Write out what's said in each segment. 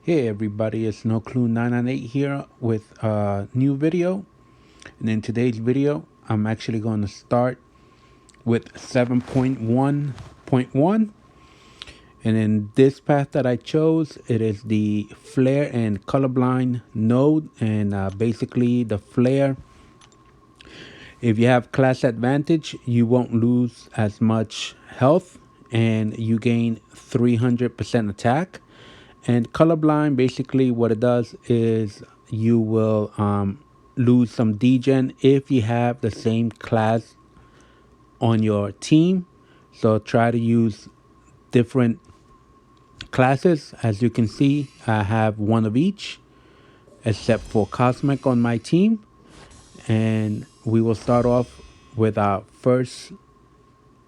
Hey everybody, it's No Clue 998 here with a new video. And in today's video, I'm actually going to start with 7.1.1. And in this path that I chose, it is the flare and colorblind node. And basically the flare, if you have class advantage, you won't lose as much health and you gain 300% attack. And colorblind, basically what it does is you will lose some degen if you have the same class on your team. So try to use different classes. As you can see, I have one of each except for Cosmic on my team. And we will start off with our first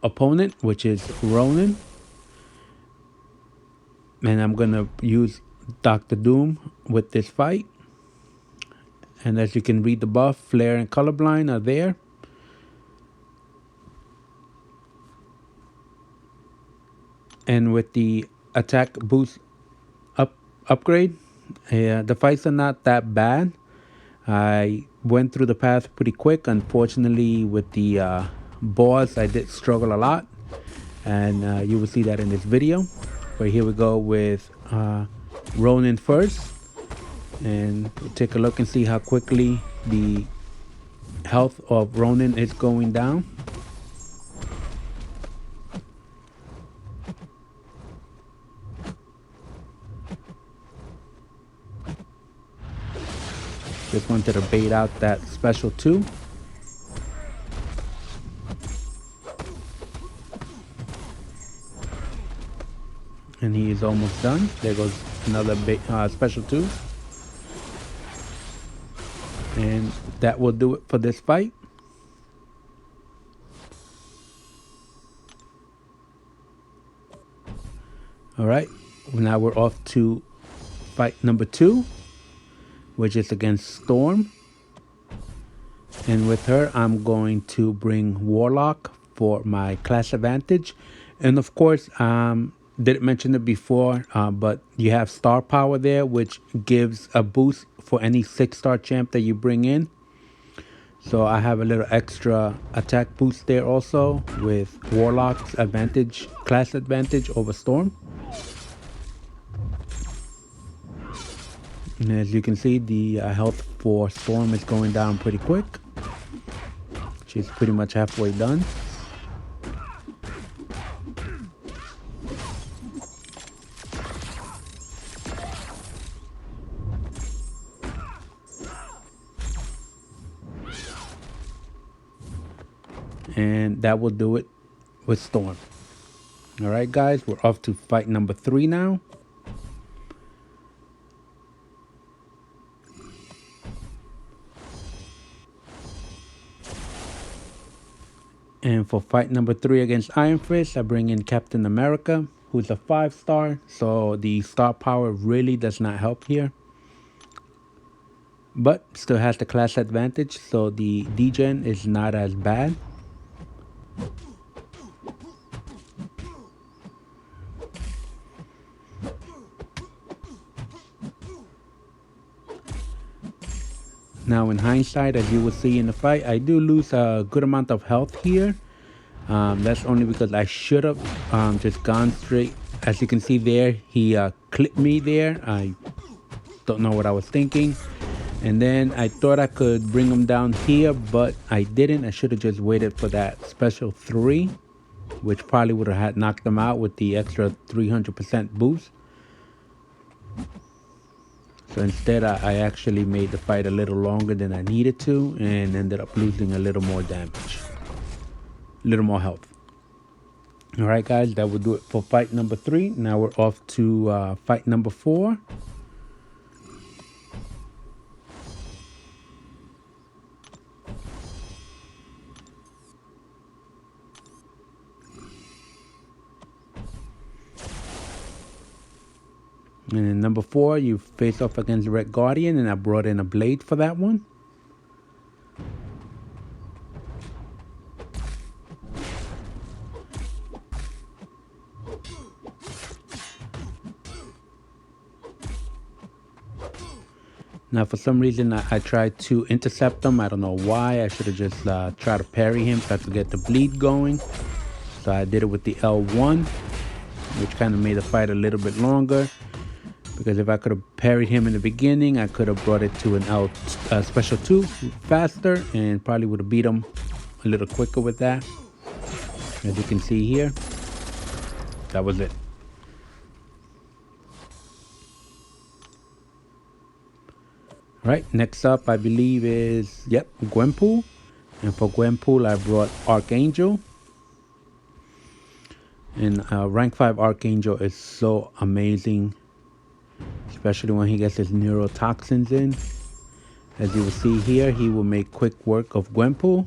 opponent, which is Ronan. And I'm going to use Dr. Doom with this fight. And as you can read the buff, Flare and Colorblind are there. And with the attack boost upgrade, the fights are not that bad. I went through the path pretty quick. Unfortunately, with the boss, I did struggle a lot. And you will see that in this video. But here we go with Ronan first. And we'll take a look and see how quickly the health of Ronan is going down. Just wanted to bait out that special 2. And he is almost done. There goes another special 2. And that will do it for this fight. Alright, now we're off to fight number 2, which is against Storm. And with her, I'm going to bring Warlock for my class advantage. And of course, didn't mention it before, but you have star power there, which gives a boost for any 6-star champ that you bring in. So I have a little extra attack boost there also with Warlock's advantage, class advantage over Storm. And as you can see, the health for Storm is going down pretty quick. She's pretty much halfway done. And that will do it with Storm. Alright guys, we're off to fight number 3 now. And for fight number 3 against Iron Fist, I bring in Captain America, who's a 5-star. So the star power really does not help here. But still has the class advantage, so the degen is not as bad. Now in hindsight, as you will see in the fight, I do lose a good amount of health here. That's only because I should have just gone straight. As you can see there, he clipped me there. I don't know what I was thinking. And then I thought I could bring him down here, but I didn't. I should have just waited for that special 3, which probably would have had knocked him out with the extra 300% boost. So instead, I actually made the fight a little longer than I needed to and ended up losing a little more damage, a little more health. All right, guys, that will do it for fight number 3. Now we're off to fight number 4. And in number 4, you face off against Red Guardian, and I brought in a blade for that one. Now, for some reason, I tried to intercept him. I don't know why. I should have just tried to parry him so I could get the bleed going. So I did it with the L1, which kind of made the fight a little bit longer. Because if I could have parried him in the beginning, I could have brought it to an L special 2 faster and probably would have beat him a little quicker with that. As you can see here, that was it. Right, next up I believe is, Gwenpool. And for Gwenpool I brought Archangel. And rank 5 Archangel is so amazing, especially when he gets his neurotoxins in. As you will see here, he will make quick work of Gwenpool.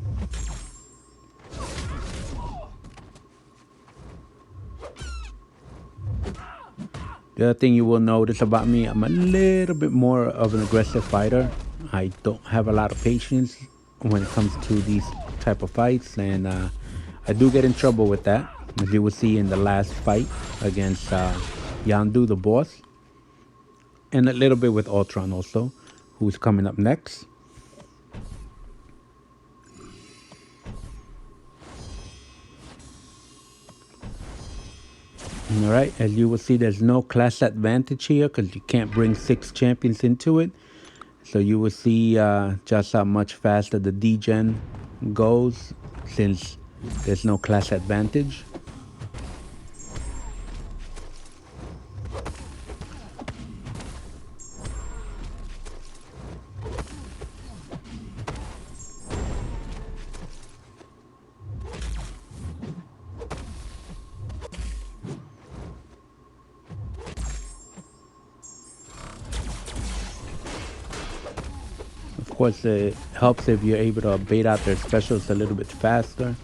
The other thing you will notice about me, I'm a little bit more of an aggressive fighter. I don't have a lot of patience when it comes to these type of fights, and I do get in trouble with that, as you will see in the last fight against Yondu, the boss, and a little bit with Ultron also, who's coming up next. Alright, as you will see, there's no class advantage here because you can't bring 6 champions into it. So you will see just how much faster the D-Gen goes since there's no class advantage. Of course, it helps if you're able to bait out their specials a little bit faster.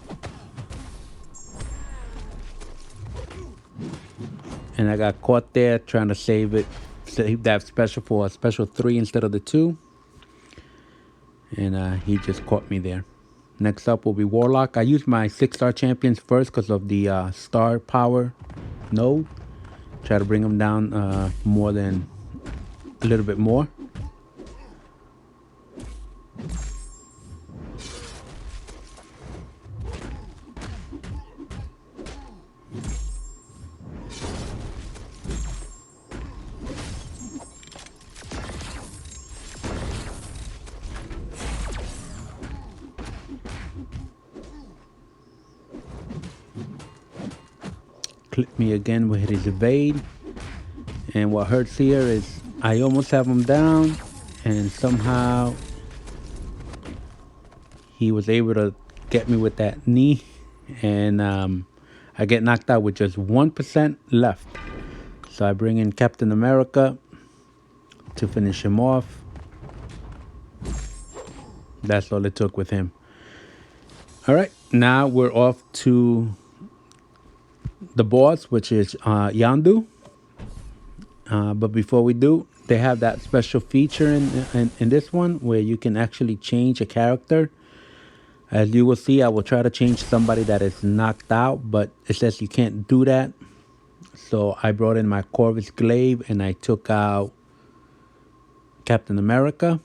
And I got caught there trying to save that special for a special 3 instead of the 2. And he just caught me there. Next up will be Warlock. I used my 6-star champions first because of the star power node. Try to bring them down a little bit more. Clip me again with his evade, and what hurts here is I almost have him down, and somehow he was able to get me with that knee, and I get knocked out with just 1% left. So I bring in Captain America to finish him off. That's all it took with him. All right, now we're off to the boss, which is Yondu. But before we do, they have that special feature in this one where you can actually change a character. As you will see, I will try to change somebody that is knocked out, but it says you can't do that. So I brought in my Corvus Glaive and I took out Captain America,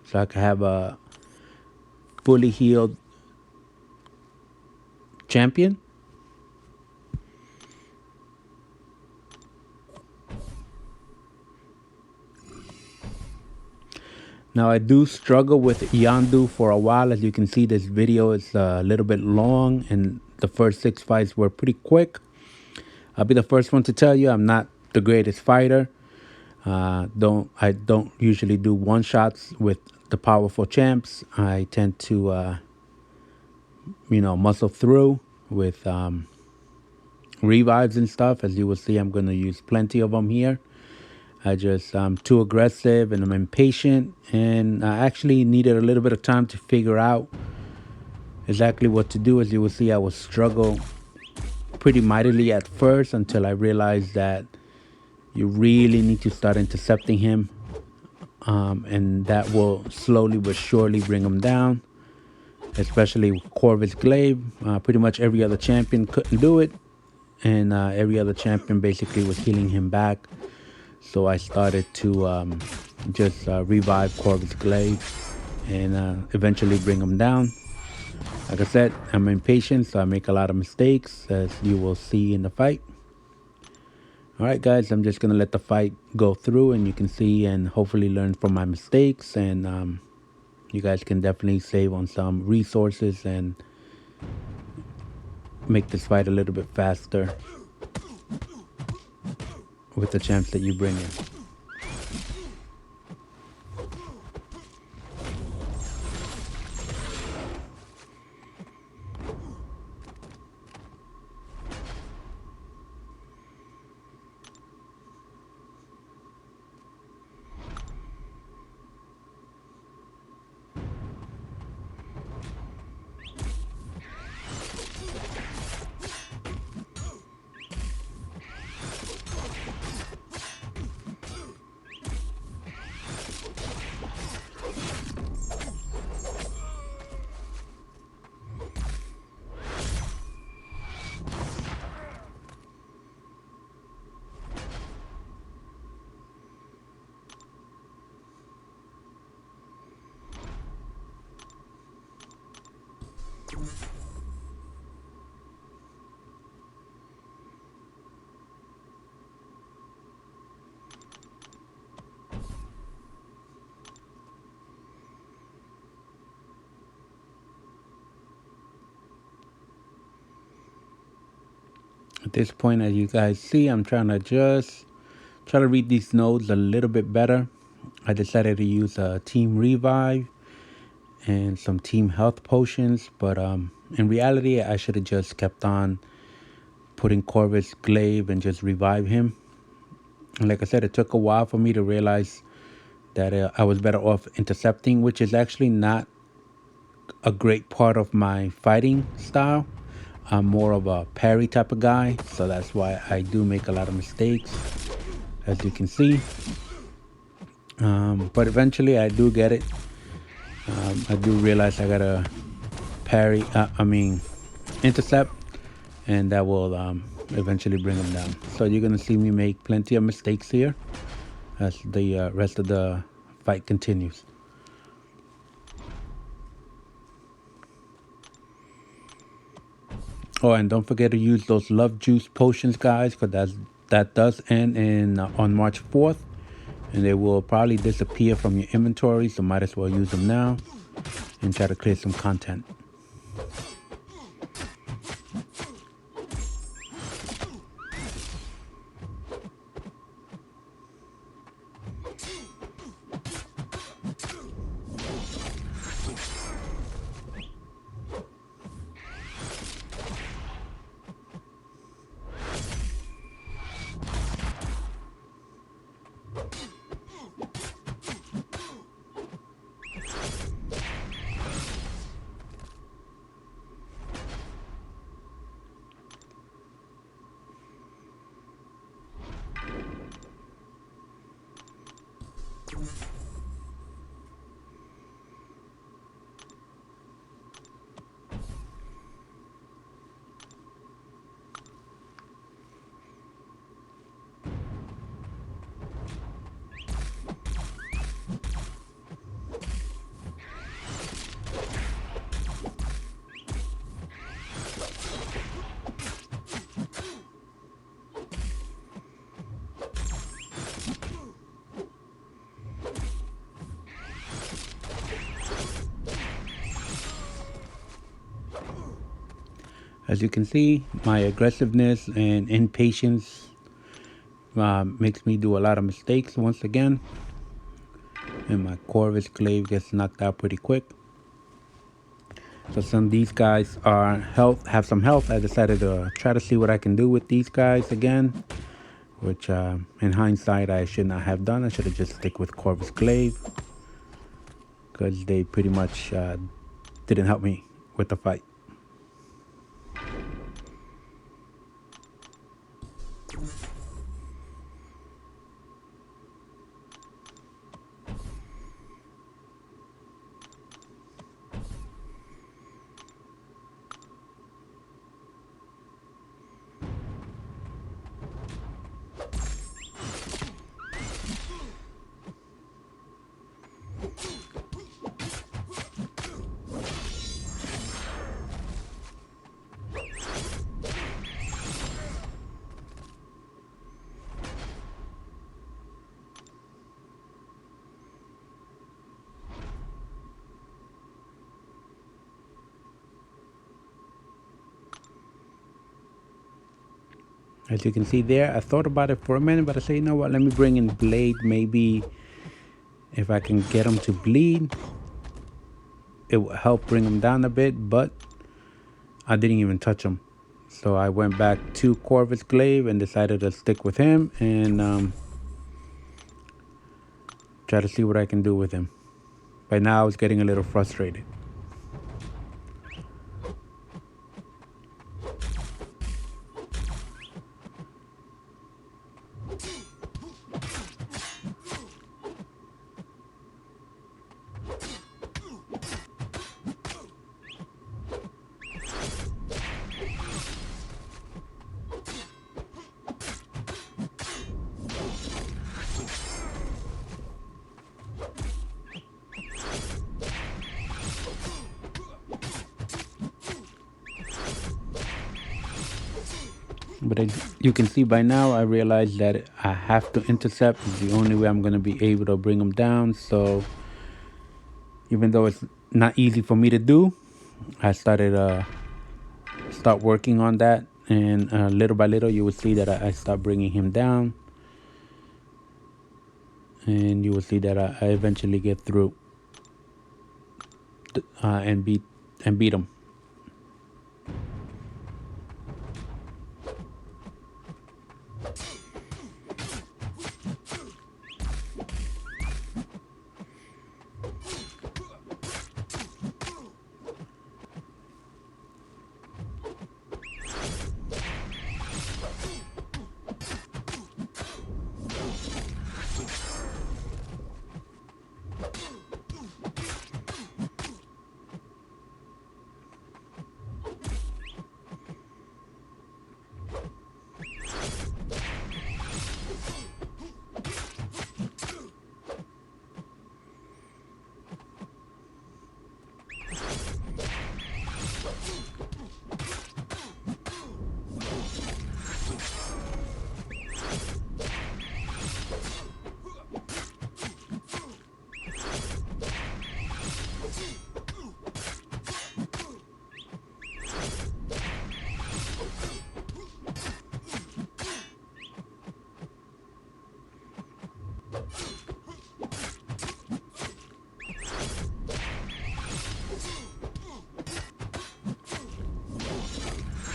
so I could have a fully healed champion. Now I do struggle with Yondu for a while. As you can see, this video is a little bit long and the first 6 fights were pretty quick. I'll be the first one to tell you I'm not the greatest fighter. I don't usually do one-shots with the powerful champs. I tend to muscle through with revives and stuff. As you will see, I'm going to use plenty of them here. I'm too aggressive and I'm impatient, and I actually needed a little bit of time to figure out exactly what to do. As you will see, I will struggle pretty mightily at first until I realized that you really need to start intercepting him, and that will slowly but surely bring him down, especially with Corvus Glaive. Pretty much every other champion couldn't do it, and every other champion basically was healing him back. So I started to just revive Corvus Glaive and eventually bring him down. Like I said, I'm impatient, so I make a lot of mistakes, as you will see in the fight. Alright guys, I'm just going to let the fight go through, and you can see and hopefully learn from my mistakes, and you guys can definitely save on some resources and make this fight a little bit faster with the champs that you bring in. At this point, as you guys see, I'm trying to just try to read these nodes a little bit better. I decided to use a team revive and some team health potions, but in reality, I should have just kept on putting Corvus Glaive and just revive him. And like I said, it took a while for me to realize that I was better off intercepting, which is actually not a great part of my fighting style. I'm more of a parry type of guy, so that's why I do make a lot of mistakes, as you can see. But eventually I do get it. I do realize I gotta parry, intercept, and that will eventually bring them down. So you're gonna see me make plenty of mistakes here as the rest of the fight continues. Oh, and don't forget to use those love juice potions, guys, because that does end in on March 4th, and they will probably disappear from your inventory, so might as well use them now and try to clear some content. As you can see, my aggressiveness and impatience makes me do a lot of mistakes once again. And my Corvus Glaive gets knocked out pretty quick. So some of these guys have some health. I decided to try to see what I can do with these guys again, which in hindsight I should not have done. I should have just stick with Corvus Glaive, because they pretty much didn't help me with the fight. As you can see there, I thought about it for a minute, but I say, you know what, let me bring in Blade. Maybe if I can get him to bleed, it will help bring him down a bit, but I didn't even touch him. So I went back to Corvus Glaive and decided to stick with him and try to see what I can do with him. By now I was getting a little frustrated. But as you can see by now, I realized that I have to intercept. It's the only way I'm going to be able to bring him down. So even though it's not easy for me to do, I start working on that. And little by little, you will see that I start bringing him down. And you will see that I eventually get through and beat him.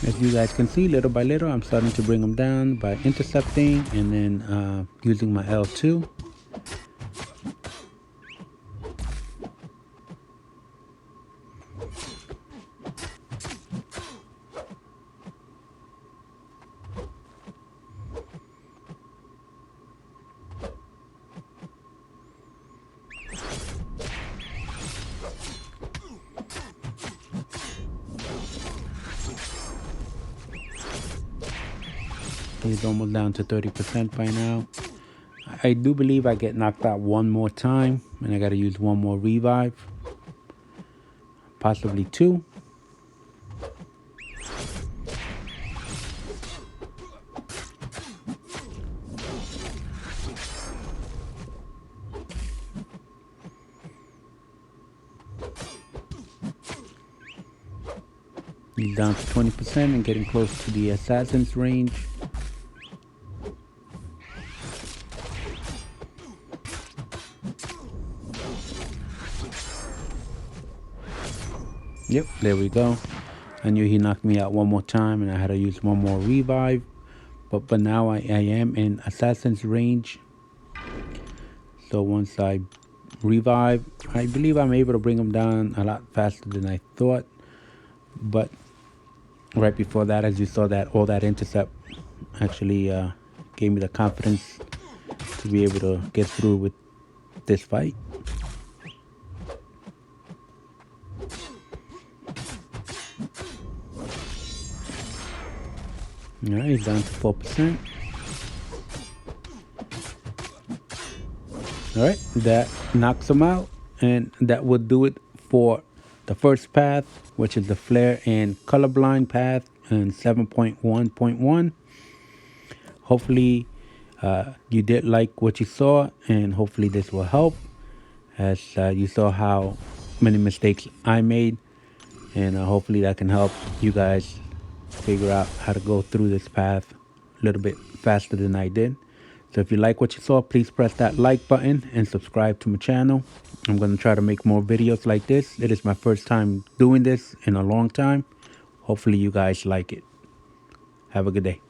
As you guys can see, little by little, I'm starting to bring them down by intercepting and then using my L2. He's almost down to 30% by now. I do believe I get knocked out one more time, and I gotta use one more revive. Possibly two. He's down to 20% and getting close to the assassin's range. Yep, there we go. I knew he knocked me out one more time and I had to use one more revive. But now I am in assassin's range. So once I revive, I believe I'm able to bring him down a lot faster than I thought. But right before that, as you saw, that all that intercept actually gave me the confidence to be able to get through with this fight. Alright, he's down to 4%. Alright, that knocks him out, and that would do it for the first path, which is the Flare and Colorblind path in 7.1.1. Hopefully you did like what you saw, and hopefully this will help, as you saw how many mistakes I made, and hopefully that can help you guys figure out how to go through this path a little bit faster than I did. So if you like what you saw, please press that like button and subscribe to my channel. I'm going to try to make more videos like this. It is my first time doing this in a long time. Hopefully you guys like it. Have a good day.